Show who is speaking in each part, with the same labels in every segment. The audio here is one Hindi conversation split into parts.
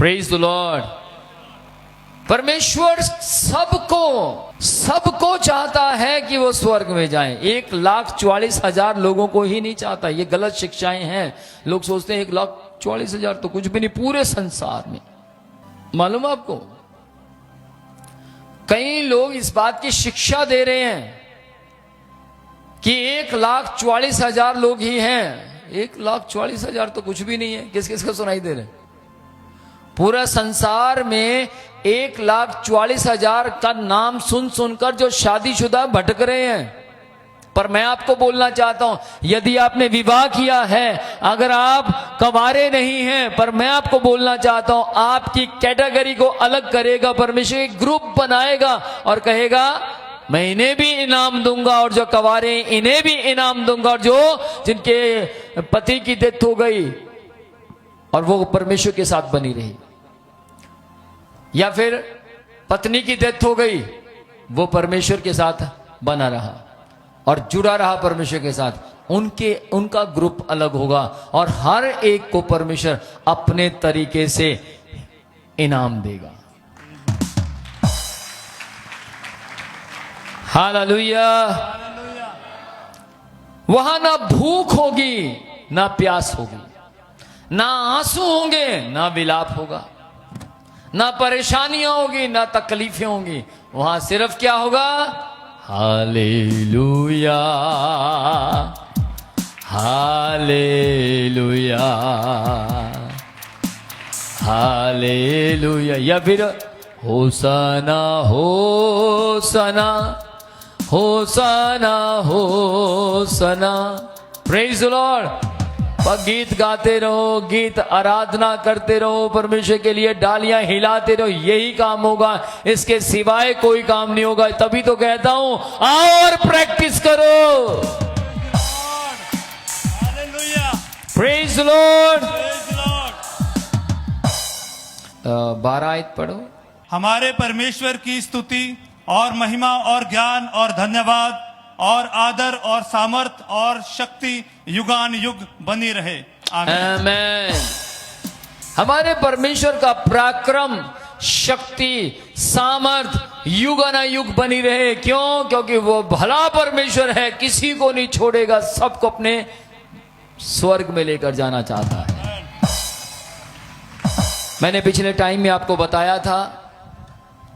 Speaker 1: Praise the Lord. परमेश्वर सबको चाहता है कि वो स्वर्ग में जाएं। 1,44,000 लोगों को ही नहीं चाहता। ये गलत शिक्षाएं हैं। लोग सोचते हैं 1,44,000 तो कुछ भी नहीं पूरे संसार में। मालूम आपको, कई लोग इस बात की शिक्षा दे रहे हैं कि 1,44,000 लोग ही हैं। 1,44,000 तो कुछ भी नहीं है। किस किस को सुनाई दे रहे? पूरा संसार में 1,44,000 का नाम सुन सुनकर जो शादीशुदा भटक रहे हैं। पर मैं आपको बोलना चाहता हूं, यदि आपने विवाह किया है, अगर आप कंवारे नहीं हैं, पर मैं आपको बोलना चाहता हूं, आपकी कैटेगरी को अलग करेगा परमेश्वर। एक ग्रुप बनाएगा और कहेगा मैं इन्हें भी इनाम दूंगा, और जो कंवारे इन्हें भी इनाम दूंगा, और जो जिनके पति की डेथ हो गई और वो परमेश्वर के साथ बनी रही, या फिर पत्नी की डेथ हो गई, वो परमेश्वर के साथ बना रहा और जुड़ा रहा परमेश्वर के साथ, उनका ग्रुप अलग होगा और हर एक को परमेश्वर अपने तरीके से इनाम देगा। हालेलुया। वहां ना भूख होगी ना प्यास होगी, ना आंसू होंगे ना विलाप होगा, ना परेशानियां होगी ना तकलीफें होंगी। वहां सिर्फ क्या होगा? हालेलुया, हालेलुया, हालेलुया, या फिर hosanna hosanna hosanna hosanna. Praise the Lord. गीत गाते रहो, गीत आराधना करते रहो, परमेश्वर के लिए डालियां हिलाते रहो, यही काम होगा। इसके सिवाय कोई काम नहीं होगा। तभी तो कहता हूं आओ और प्रैक्टिस करो। Praise the Lord. 12 आयत पढ़ो।
Speaker 2: हमारे परमेश्वर की स्तुति और महिमा और ज्ञान और धन्यवाद और आदर और सामर्थ और शक्ति युगान युग बनी रहे।
Speaker 1: आमीन। हमारे परमेश्वर का पराक्रम, शक्ति, सामर्थ युगानुयुग बनी रहे। क्यों? क्योंकि वो भला परमेश्वर है, किसी को नहीं छोड़ेगा, सबको अपने स्वर्ग में लेकर जाना चाहता है। मैंने पिछले टाइम में आपको बताया था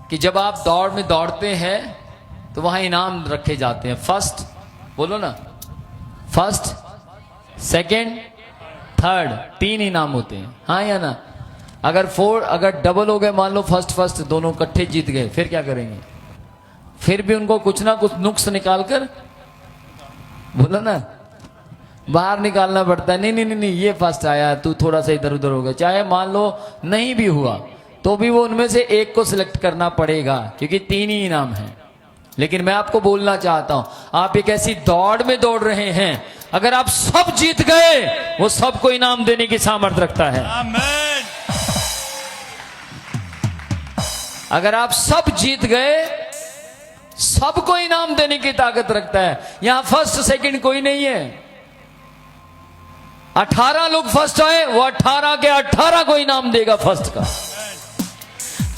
Speaker 1: कि जब आप दौड़ में दौड़ते हैं तो वहां इनाम रखे जाते हैं। फर्स्ट, बोलो ना, फर्स्ट, सेकंड, थर्ड, 3 इनाम होते हैं। हाँ या ना? अगर डबल हो गए, मान लो फर्स्ट दोनों इकट्ठे जीत गए, फिर क्या करेंगे? फिर भी उनको कुछ ना कुछ नुक्स निकाल कर, बोलो ना, बाहर निकालना पड़ता है। नहीं, ये फर्स्ट आया, तू थोड़ा सा इधर उधर हो गया। चाहे मान लो नहीं भी हुआ तो भी वो उनमें से एक को सिलेक्ट करना पड़ेगा, क्योंकि 3 ही इनाम है। लेकिन मैं आपको बोलना चाहता हूं, आप एक ऐसी दौड़ में दौड़ रहे हैं, अगर आप सब जीत गए, वो सबको इनाम देने की सामर्थ्य रखता है।
Speaker 2: आमीन।
Speaker 1: अगर आप सब जीत गए, सबको इनाम देने की ताकत रखता है। यहां फर्स्ट सेकंड कोई नहीं है। 18 लोग फर्स्ट आए, वो 18 के 18 को इनाम देगा फर्स्ट का।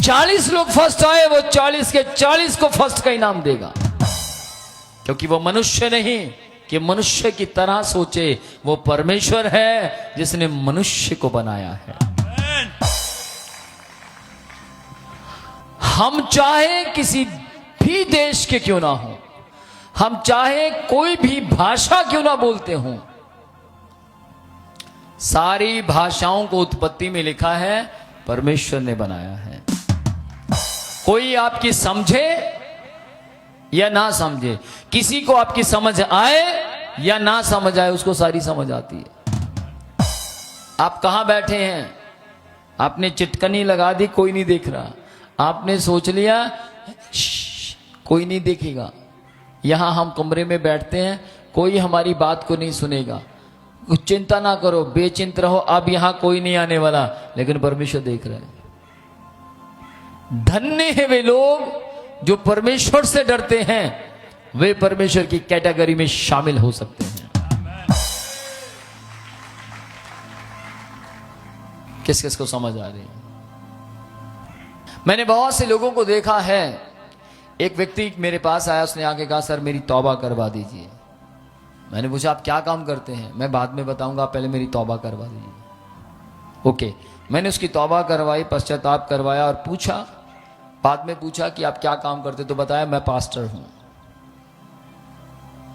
Speaker 1: 40 लोग फर्स्ट आए, वो 40 के 40 को फर्स्ट का इनाम देगा। क्योंकि वो मनुष्य नहीं कि मनुष्य की तरह सोचे, वो परमेश्वर है जिसने मनुष्य को बनाया है। हम चाहे किसी भी देश के क्यों ना हो, हम चाहे कोई भी भाषा क्यों ना बोलते हो, सारी भाषाओं को उत्पत्ति में लिखा है परमेश्वर ने बनाया है। कोई आपकी समझे या ना समझे, किसी को आपकी समझ आए या ना समझ आए, उसको सारी समझ आती है। आप कहां बैठे हैं, आपने चिटकनी लगा दी, कोई नहीं देख रहा, आपने सोच लिया कोई नहीं देखेगा। यहां हम कमरे में बैठते हैं, कोई हमारी बात को नहीं सुनेगा। कुछ चिंता ना करो, बेचिंत रहो, अब यहां कोई नहीं आने वाला, लेकिन परमेश्वर देख रहे हैं। धन्य है वे लोग जो परमेश्वर से डरते हैं, वे परमेश्वर की कैटेगरी में शामिल हो सकते हैं। किस किस को समझ आ रही है? मैंने बहुत से लोगों को देखा है, एक व्यक्ति मेरे पास आया, उसने आके कहा सर मेरी तौबा करवा दीजिए। मैंने पूछा आप क्या काम करते हैं? मैं बाद में बताऊंगा, पहले मेरी तौबा करवा दीजिए। ओके, मैंने उसकी तौबा करवाई, पश्चाताप करवाया और पूछा, बाद में पूछा कि आप क्या काम करते? तो बताया मैं पास्टर हूं।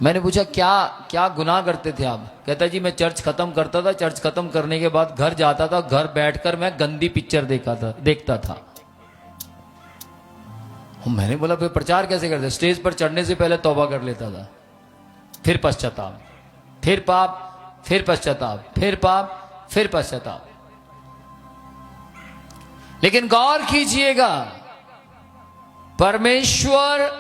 Speaker 1: मैंने पूछा क्या क्या गुनाह करते थे आप? कहता जी मैं चर्च खत्म करता था, चर्च खत्म करने के बाद घर जाता था, घर बैठकर मैं गंदी पिक्चर देखता था। मैंने बोला फिर प्रचार कैसे करते? स्टेज पर चढ़ने से पहले तौबा कर लेता था, फिर पश्चाताप, फिर पाप, फिर पश्चाताप, फिर पाप, फिर पश्चाताप। लेकिन गौर कीजिएगा, परमेश्वर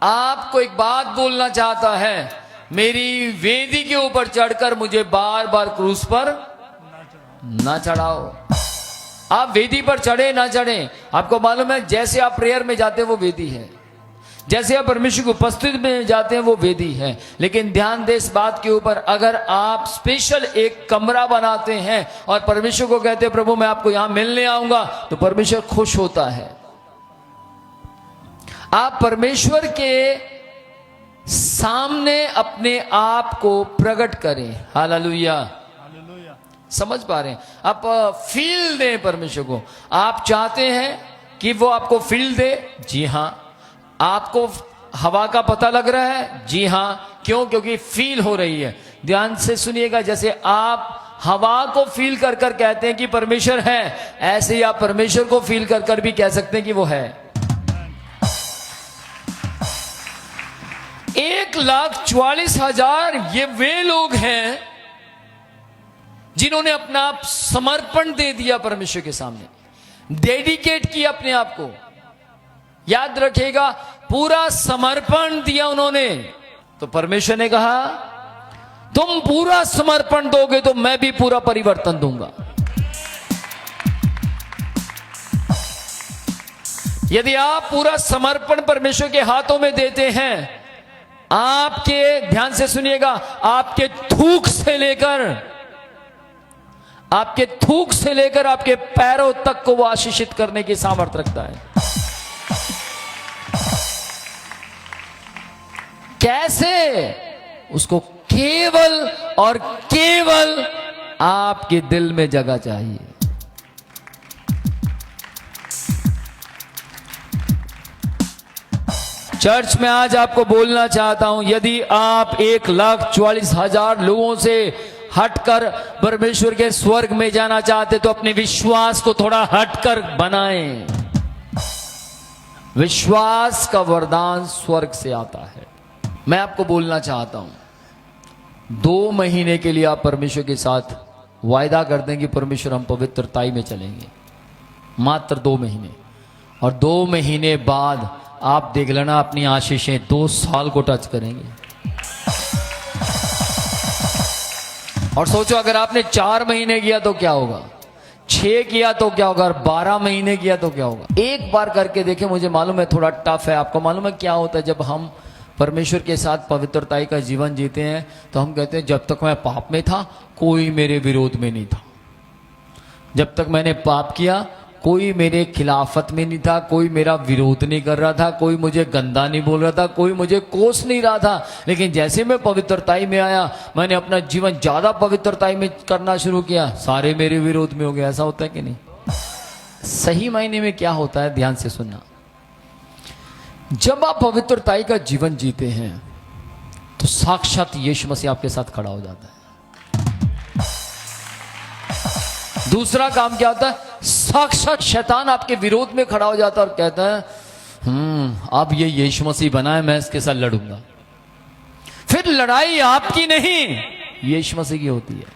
Speaker 1: आपको एक बात बोलना चाहता है, मेरी वेदी के ऊपर चढ़कर मुझे बार बार क्रूस पर ना चढ़ाओ। आप वेदी पर चढ़े ना चढ़े, आपको मालूम है जैसे आप प्रेयर में जाते हैं वो वेदी है, जैसे आप परमेश्वर की उपस्थिति में जाते हैं वो वेदी है। लेकिन ध्यान दे इस बात के ऊपर, अगर आप स्पेशल एक कमरा बनाते हैं और परमेश्वर को कहते हैं प्रभु मैं आपको यहां मिलने आऊंगा, तो परमेश्वर खुश होता है। आप परमेश्वर के सामने अपने आप को प्रकट करें। हालेलुया, समझ पा रहे हैं? आप फील दें परमेश्वर को। आप चाहते हैं कि वो आपको फील दे? जी हां। आपको हवा का पता लग रहा है? जी हां। क्यों? क्योंकि फील हो रही है। ध्यान से सुनिएगा, जैसे आप हवा को फील कर कर कहते हैं कि परमेश्वर है, ऐसे ही आप परमेश्वर को फील कर कर भी कह सकते हैं कि वो है। 1,44,000 ये वे लोग हैं जिन्होंने अपना आप समर्पण दे दिया परमेश्वर के सामने, डेडिकेट किया अपने आप को। याद रखिएगा, पूरा समर्पण दिया उन्होंने। तो परमेश्वर ने कहा तुम पूरा समर्पण दोगे तो मैं भी पूरा परिवर्तन दूंगा। यदि आप पूरा समर्पण परमेश्वर के हाथों में देते हैं, आपके, ध्यान से सुनिएगा, आपके थूक से लेकर आपके पैरों तक को वो आशीषित करने की सामर्थ्य रखता है। कैसे? उसको केवल और केवल आपके दिल में जगह चाहिए। चर्च में आज आपको बोलना चाहता हूं, यदि आप 1,44,000 लोगों से हटकर परमेश्वर के स्वर्ग में जाना चाहते तो अपने विश्वास को थोड़ा हटकर बनाएं। विश्वास का वरदान स्वर्ग से आता है। मैं आपको बोलना चाहता हूं, 2 महीने के लिए आप परमेश्वर के साथ वायदा कर दें कि परमेश्वर हम पवित्रताई में चलेंगे, मात्र 2 महीने। और 2 महीने बाद आप देख लेना अपनी आशीषें 2 साल को टच करेंगे। और सोचो अगर आपने 4 महीने किया तो क्या होगा, 6 किया तो क्या होगा, 12 महीने किया तो क्या होगा। एक बार करके देखें। मुझे मालूम है थोड़ा टफ है, आपको मालूम है क्या होता है जब हम परमेश्वर के साथ पवित्रताई का जीवन जीते हैं, तो हम कहते हैं जब तक मैं पाप में था कोई मेरे विरोध में नहीं था, जब तक मैंने पाप किया कोई मेरे खिलाफत में नहीं था, कोई मेरा विरोध नहीं कर रहा था, कोई मुझे गंदा नहीं बोल रहा था, कोई मुझे कोस नहीं रहा था। लेकिन जैसे मैं पवित्रताई में आया, मैंने अपना जीवन ज्यादा पवित्रताई में करना शुरू किया, सारे मेरे विरोध में हो गए। ऐसा होता है कि नहीं? सही मायने में क्या होता है, ध्यान से सुनना। जब आप पवित्रताई का जीवन जीते हैं तो साक्षात यीशु मसीह आपके साथ खड़ा हो जाता है। दूसरा काम क्या होता है, साक्षात शैतान आपके विरोध में खड़ा हो जाता है और कहता है अब ये यीशु मसीह बना है, मैं इसके साथ लड़ूंगा। फिर लड़ाई आपकी नहीं, यीशु मसीह की होती है।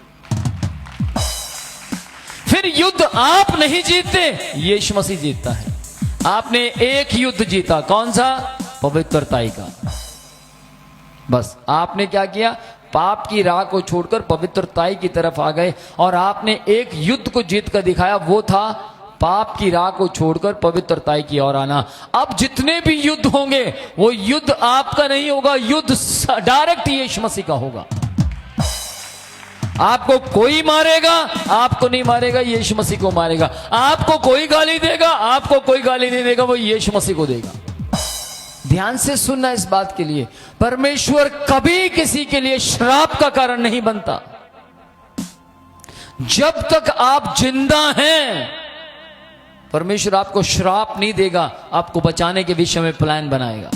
Speaker 1: फिर युद्ध आप नहीं जीतते, यीशु मसीह जीतता है। आपने एक युद्ध जीता, कौन सा? पवित्रताई का। बस आपने क्या किया, पाप की राह को छोड़कर पवित्रताई की तरफ आ गए और आपने एक युद्ध को जीत कर दिखाया, वो था पाप की राह को छोड़कर पवित्रताई की ओर आना। अब जितने भी युद्ध होंगे वो युद्ध आपका नहीं होगा, युद्ध डायरेक्ट यीशु मसीह का होगा। आपको कोई मारेगा, आपको नहीं मारेगा, यीशु मसीह को मारेगा। आपको कोई गाली देगा, आपको कोई गाली नहीं देगा, वो यीशु मसीह को देगा। ध्यान से सुनना इस बात के लिए, परमेश्वर कभी किसी के लिए श्राप का कारण नहीं बनता। जब तक आप जिंदा हैं, परमेश्वर आपको श्राप नहीं देगा, आपको बचाने के विषय में प्लान बनाएगा।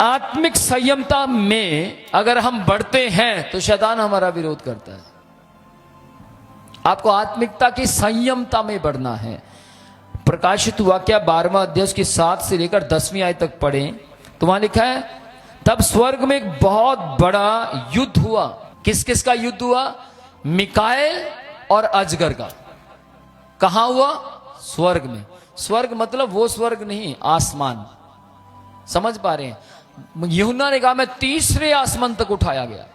Speaker 1: आत्मिक संयमता में अगर हम बढ़ते हैं तो शैतान हमारा विरोध करता है। आपको आत्मिकता की संयमता में बढ़ना है। प्रकाशित वाक्य 12वां अध्याय की 7 से लेकर 10वीं आयत तक पढ़ें तो वहां लिखा है, तब स्वर्ग में एक बहुत बड़ा युद्ध हुआ। किस किस का युद्ध हुआ? मिकाएल और अजगर का। कहां हुआ? स्वर्ग में। स्वर्ग मतलब वो स्वर्ग नहीं, आसमान। समझ पा रहे हैं? यूहन्ना ने कहा मैं तीसरे आसमान तक उठाया गया।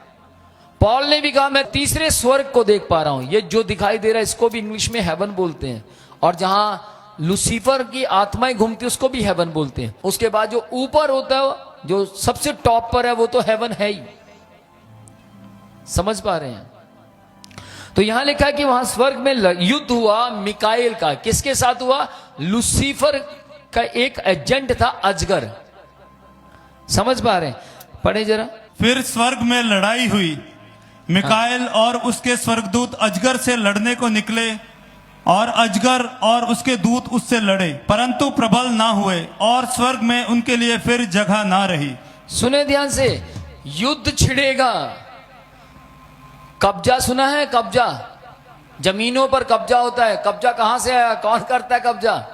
Speaker 1: पॉल ने भी कहा मैं तीसरे स्वर्ग को देख पा रहा हूं। ये जो दिखाई दे रहा है इसको भी इंग्लिश में हेवन बोलते हैं, और जहां लूसीफर की आत्माएं घूमती है उसको भी हेवन बोलते हैं। उसके बाद जो ऊपर होता है, जो सबसे टॉप पर है, वो तो हेवन है ही। समझ पा रहे हैं? तो यहां लिखा है कि वहां स्वर्ग में युद्ध हुआ मिकाएल का। किसके साथ हुआ? लूसीफर का एक एजेंट था अजगर। समझ पा रहे हैं? पढ़े जरा।
Speaker 2: फिर स्वर्ग में लड़ाई हुई। मिकाएल और उसके स्वर्गदूत अजगर से लड़ने को निकले, और अजगर और उसके दूत उससे लड़े, परंतु प्रबल ना हुए, और स्वर्ग में उनके लिए फिर जगह ना रही।
Speaker 1: सुने ध्यान से, युद्ध छिड़ेगा। कब्जा सुना है? कब्जा, जमीनों पर कब्जा होता है। कब्जा कहां से आया? कौन करता है कब्जा?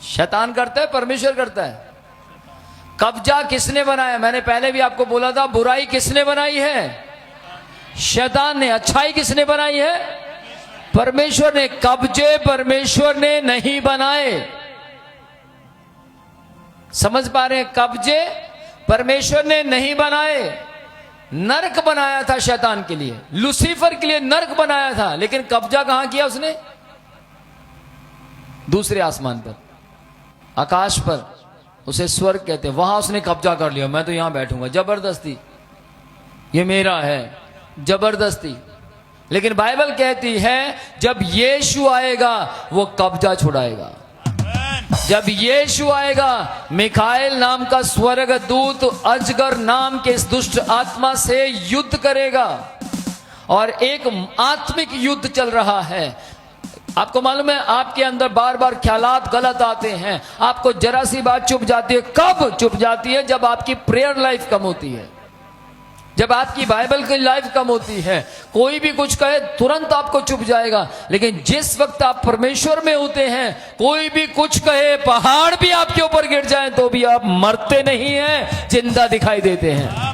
Speaker 1: शैतान करता है, परमेश्वर करता है? कब्जा किसने बनाया? मैंने पहले भी आपको बोला था, बुराई किसने बनाई है? शैतान ने। अच्छाई किसने बनाई है? परमेश्वर ने। कब्जे परमेश्वर ने नहीं बनाए। समझ पा रहे हैं? कब्जे परमेश्वर ने नहीं बनाए। नरक बनाया था शैतान के लिए, लूसीफर के लिए नरक बनाया था, लेकिन कब्जा कहां किया उसने? दूसरे आसमान पर, आकाश पर। उसे स्वर्ग कहते हैं। वहां उसने कब्जा कर लिया। मैं तो यहां बैठूंगा जबरदस्ती, ये मेरा है, जबरदस्ती। लेकिन बाइबल कहती है जब यीशु आएगा वो कब्जा छुड़ाएगा। जब यीशु आएगा, मिकाएल नाम का स्वर्गदूत अजगर नाम के इस दुष्ट आत्मा से युद्ध करेगा, और एक आत्मिक युद्ध चल रहा है। आपको मालूम है, आपके अंदर बार बार ख्यालात गलत आते हैं, आपको जरा सी बात चुप जाती है। कब चुप जाती है? जब आपकी प्रेयर लाइफ कम होती है, जब आपकी बाइबल की लाइफ कम होती है। कोई भी कुछ कहे तुरंत आपको चुप जाएगा, लेकिन जिस वक्त आप परमेश्वर में होते हैं, कोई भी कुछ कहे, पहाड़ भी आपके ऊपर गिर जाए तो भी आप मरते नहीं हैं, जिंदा दिखाई देते हैं।